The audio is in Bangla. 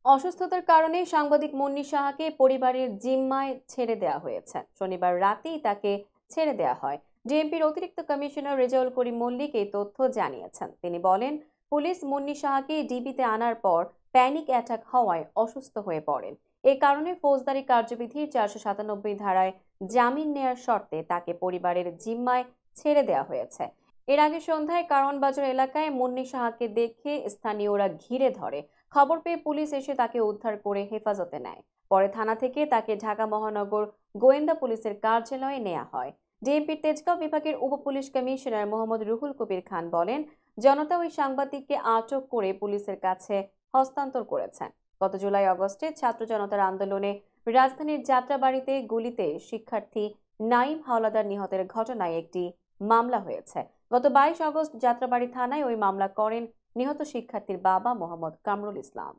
অসুস্থতার কারণে সাংবাদিক মুন্নি সাহাকে পরিবারের জিম্মায় ছেড়ে দেওয়া হয়েছে। শনিবার রাতেই তাকে ছেড়ে দেওয়া হয়। ডিএমপির অতিরিক্ত কমিশনার রেজাউল করিম মল্লিক এই তথ্য জানিয়েছেন। তিনি বলেন, পুলিশ মুন্নি সাহাকে ডিবিতে আনার পর প্যানিক অ্যাটাক হওয়ায় অসুস্থ হয়ে পড়েন। এই কারণে ফৌজদারি কার্যবিধির 497 ধারায় জামিন নেয়ার শর্তে তাকে পরিবারের জিম্মায় ছেড়ে দেওয়া হয়েছে। এর আগে সন্ধ্যায় কারওয়ান এলাকায় মুন্নি সাহাকে দেখে স্থানীয়রা ঘিরে ধরে। খবর পেয়ে পুলিশ এসে তাকে উদ্ধার করে হেফাজতে নেয়। পরে থানা থেকে তাকে ঢাকা মহানগর গোয়েন্দা পুলিশের কার্যালয়ে নেওয়া হয়। ডিএমপির তেজগাঁও বিভাগের উপ পুলিশ কমিশনার মোহাম্মদ রুহুল কবির খান বলেন, জনতা ওই সাংবাদিককে আটক করে পুলিশের কাছে হস্তান্তর করেছেন। গত জুলাই আগস্টে ছাত্র জনতার আন্দোলনে রাজধানীর যাত্রাবাড়িতে গুলিতে শিক্ষার্থী নাইম হাওলাদার নিহতের ঘটনায় একটি মামলা হয়েছে। গত 22 আগস্ট যাত্রাবাড়ি থানায় ওই মামলা করেন নিহত শিক্ষার্থীর বাবা মোহাম্মদ কামরুল ইসলাম।